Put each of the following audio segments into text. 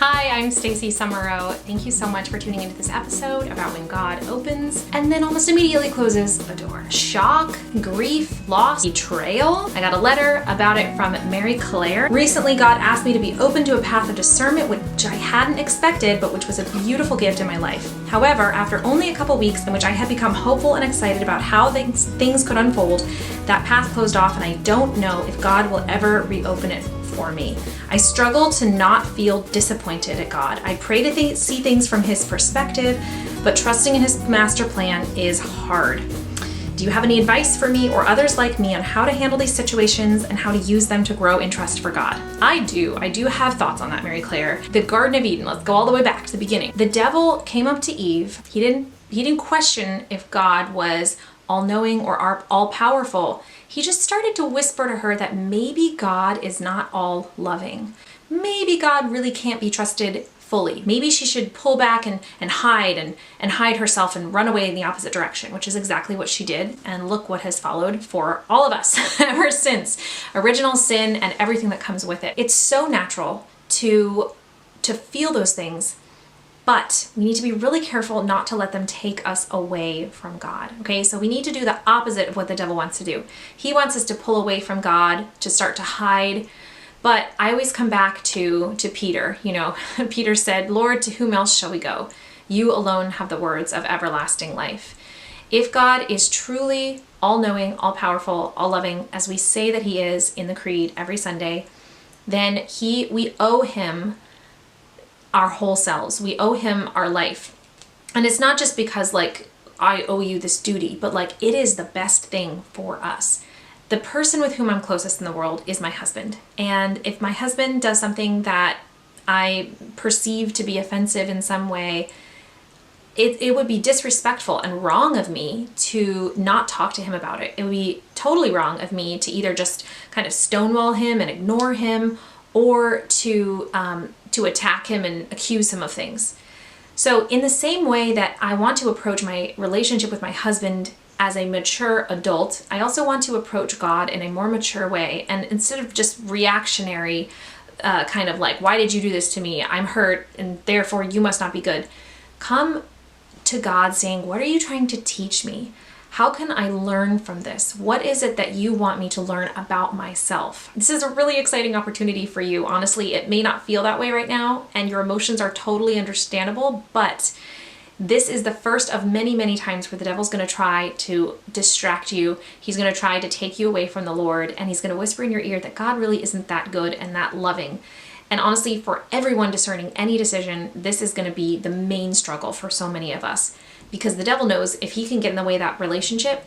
Hi, I'm Stacey Summerow. Thank you so much for tuning into this episode about when God opens and then almost immediately closes a door. Shock, grief, loss, betrayal. I got a letter about it from Mary Claire. Recently, God asked me to be open to a path of discernment, which I hadn't expected, but which was a beautiful gift in my life. However, after only a couple weeks in which I had become hopeful and excited about how things could unfold, that path closed off, and I don't know if God will ever reopen it for me. I struggle to not feel disappointed at God. I pray to see things from His perspective, but trusting in His master plan is hard. Do you have any advice for me or others like me on how to handle these situations and how to use them to grow in trust for God? I do have thoughts on that, Mary Claire. The Garden of Eden, let's go all the way back to the beginning. The devil came up to Eve. He didn't question if God was all-knowing or all-powerful. He just started to whisper to her that maybe God is not all-loving. Maybe God really can't be trusted fully. Maybe she should pull back and hide and hide herself and run away in the opposite direction, which is exactly what she did. And look what has followed for all of us ever since. Original sin and everything that comes with it. It's so natural to feel those things, but we need to be really careful not to let them take us away from God, okay? So we need to do the opposite of what the devil wants to do. He wants us to pull away from God, to start to hide. But I always come back to Peter. You know, Peter said, "Lord, to whom else shall we go? You alone have the words of everlasting life." If God is truly all-knowing, all-powerful, all-loving, as we say that He is in the Creed every Sunday, then we owe Him our whole selves. We owe Him our life. And it's not just because I owe you this duty, but it is the best thing for us. The person with whom I'm closest in the world is my husband. And if my husband does something that I perceive to be offensive in some way, it would be disrespectful and wrong of me to not talk to him about it. It would be totally wrong of me to either just kind of stonewall him and ignore him, or to attack him and accuse him of things. So in the same way that I want to approach my relationship with my husband as a mature adult, I also want to approach God in a more mature way. And instead of just reactionary, kind of why did you do this to me? I'm hurt and therefore you must not be good. Come to God saying, what are you trying to teach me? How can I learn from this? What is it that you want me to learn about myself? This is a really exciting opportunity for you. Honestly, it may not feel that way right now, and your emotions are totally understandable, but this is the first of many, many times where the devil's going to try to distract you. He's going to try to take you away from the Lord, and he's going to whisper in your ear that God really isn't that good and that loving. And honestly, for everyone discerning any decision, this is going to be the main struggle for so many of us. Because the devil knows if he can get in the way of that relationship,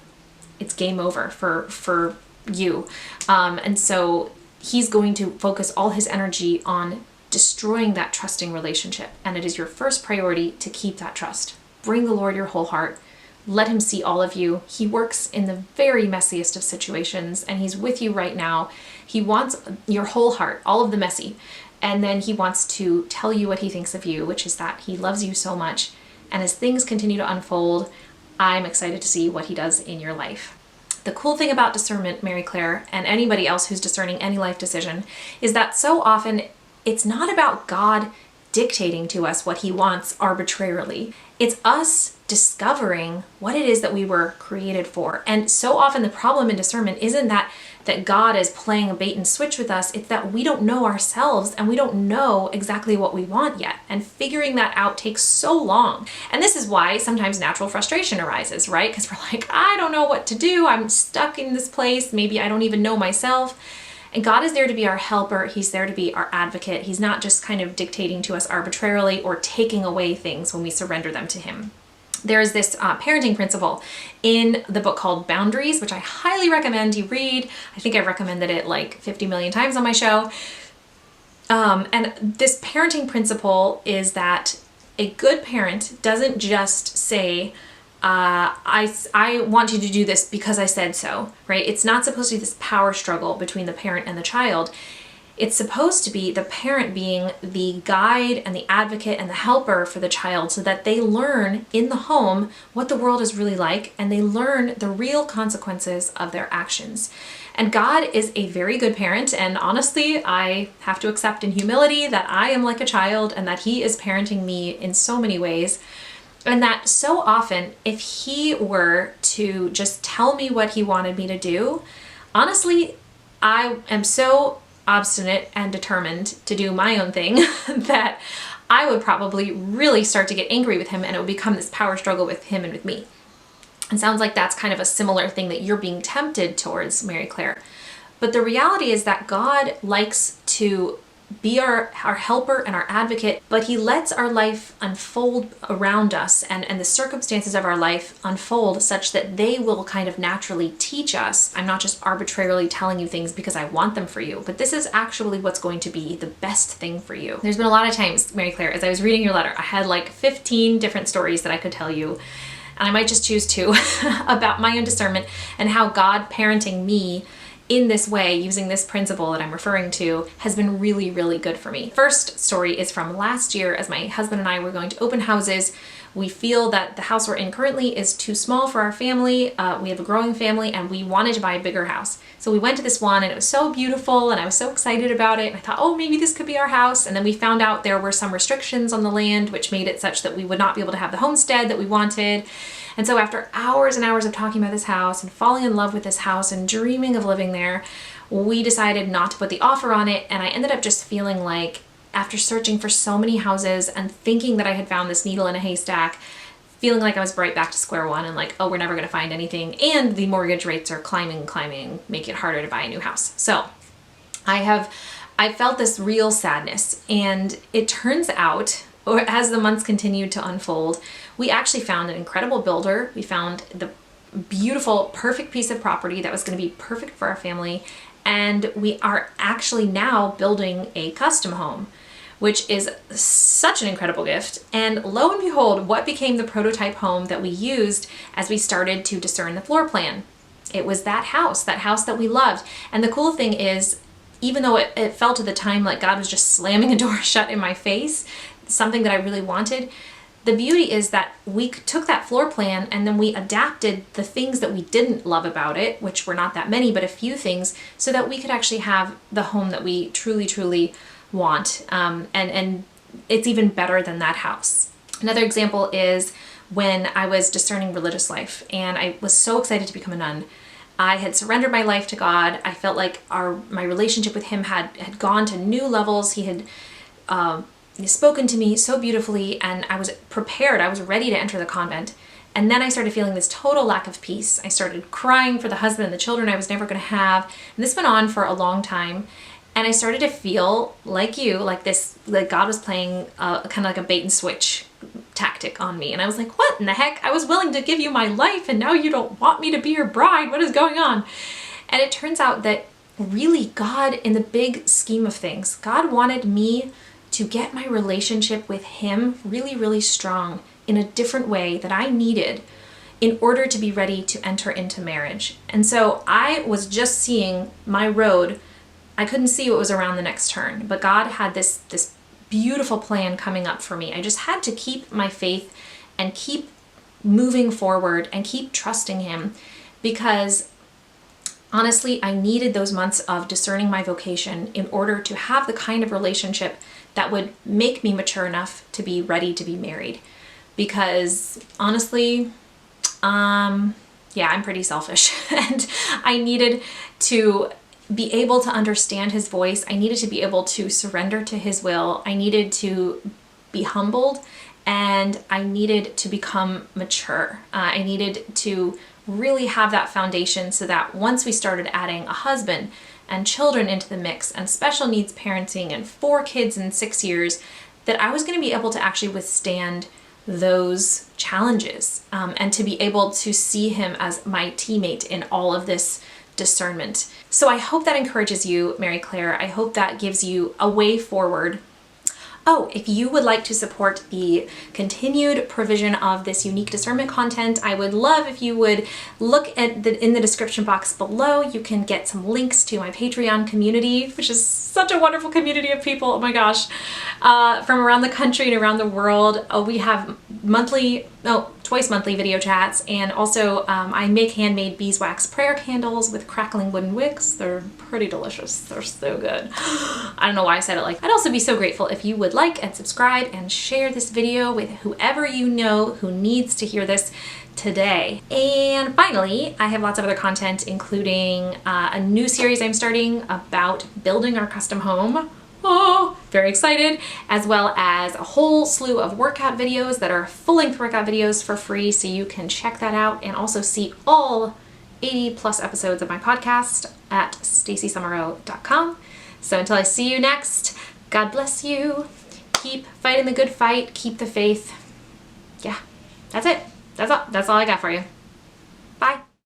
it's game over for you. And so he's going to focus all his energy on destroying that trusting relationship. And it is your first priority to keep that trust. Bring the Lord your whole heart. Let Him see all of you. He works in the very messiest of situations, and He's with you right now. He wants your whole heart, all of the messy. And then He wants to tell you what He thinks of you, which is that He loves you so much. And as things continue to unfold, I'm excited to see what He does in your life. The cool thing about discernment, Mary Claire, and anybody else who's discerning any life decision, is that so often it's not about God dictating to us what He wants arbitrarily. It's us discovering what it is that we were created for. And so often the problem in discernment isn't that God is playing a bait and switch with us. It's that we don't know ourselves and we don't know exactly what we want yet. And figuring that out takes so long. And this is why sometimes natural frustration arises, right? Because we're I don't know what to do. I'm stuck in this place. Maybe I don't even know myself. And God is there to be our helper. He's there to be our advocate. He's not just kind of dictating to us arbitrarily or taking away things when we surrender them to Him. There's this parenting principle in the book called Boundaries, which I highly recommend you read. I think I've recommended it 50 million times on my show. And this parenting principle is that a good parent doesn't just say, I want you to do this because I said so, right? It's not supposed to be this power struggle between the parent and the child. It's supposed to be the parent being the guide and the advocate and the helper for the child so that they learn in the home what the world is really like and they learn the real consequences of their actions. And God is a very good parent, and honestly, I have to accept in humility that I am like a child and that He is parenting me in so many ways. And that so often, if He were to just tell me what He wanted me to do, honestly, I am so obstinate and determined to do my own thing that I would probably really start to get angry with Him, and it would become this power struggle with Him and with me. It sounds like that's kind of a similar thing that you're being tempted towards, Mary Claire. But the reality is that God likes to be our helper and our advocate, but He lets our life unfold around us and the circumstances of our life unfold such that they will kind of naturally teach us. I'm not just arbitrarily telling you things because I want them for you, but this is actually what's going to be the best thing for you. There's been a lot of times, Mary Claire, as I was reading your letter, I had like 15 different stories that I could tell you. And I might just choose two about my own discernment and how God parenting me in this way, using this principle that I'm referring to, has been really, really good for me. First story is from last year as my husband and I were going to open houses. We feel that the house we're in currently is too small for our family. We have a growing family and we wanted to buy a bigger house. So we went to this one and it was so beautiful and I was so excited about it. And I thought, oh, maybe this could be our house. And then we found out there were some restrictions on the land, which made it such that we would not be able to have the homestead that we wanted. And so after hours and hours of talking about this house and falling in love with this house and dreaming of living there, we decided not to put the offer on it. And I ended up just feeling like, after searching for so many houses and thinking that I had found this needle in a haystack, feeling like I was right back to square one and like, oh, we're never going to find anything. And the mortgage rates are climbing, making it harder to buy a new house. So I felt this real sadness. And it turns out, or as the months continued to unfold, we actually found an incredible builder. We found the beautiful, perfect piece of property that was going to be perfect for our family. And we are actually now building a custom home, which is such an incredible gift. And lo and behold, what became the prototype home that we used as we started to discern the floor plan? It was that house that we loved. And the cool thing is, even though it felt at the time like God was just slamming a door shut in my face, something that I really wanted, the beauty is that we took that floor plan and then we adapted the things that we didn't love about it, which were not that many, but a few things, so that we could actually have the home that we truly, truly want. And it's even better than that house. Another example is when I was discerning religious life and I was so excited to become a nun. I had surrendered my life to God. I felt like my relationship with Him had gone to new levels. He had spoken to me so beautifully, and I was prepared. I was ready to enter the convent. And then I started feeling this total lack of peace. I started crying for the husband and the children I was never going to have. And this went on for a long time. And I started to feel like God was playing kind of like a bait and switch tactic on me. And I was like, what in the heck? I was willing to give you my life and now you don't want me to be your bride. What is going on? And it turns out that really God, in the big scheme of things, God wanted me to get my relationship with Him really, really strong in a different way that I needed in order to be ready to enter into marriage. And so I was just seeing my road. I couldn't see what was around the next turn, but God had this beautiful plan coming up for me. I just had to keep my faith and keep moving forward and keep trusting Him, because honestly, I needed those months of discerning my vocation in order to have the kind of relationship that would make me mature enough to be ready to be married. Because honestly, I'm pretty selfish and I needed to be able to understand His voice. I needed to be able to surrender to His will. I needed to be humbled and I needed to become mature. I needed to really have that foundation so that once we started adding a husband and children into the mix and special needs parenting and 4 kids in 6 years, that I was going to be able to actually withstand those challenges and to be able to see Him as my teammate in all of this discernment. So I hope that encourages you, Mary Claire. I hope that gives you a way forward. Oh, if you would like to support the continued provision of this unique discernment content, I would love if you would look at in the description box below. You can get some links to my Patreon community, which is such a wonderful community of people, oh my gosh, from around the country and around the world. We have twice monthly video chats, and also I make handmade beeswax prayer candles with crackling wooden wicks. They're pretty delicious. They're so good. I don't know why I said it like that. I'd also be so grateful if you would like and subscribe and share this video with whoever you know who needs to hear this today. And finally, I have lots of other content, including a new series I'm starting about building our custom home. Oh, very excited, as well as a whole slew of workout videos that are full-length workout videos for free, so you can check that out and also see all 80 plus episodes of my podcast at stacysummero.com. So until I see you next, God bless you. Keep fighting the good fight. Keep the faith. Yeah, that's it. That's all I got for you.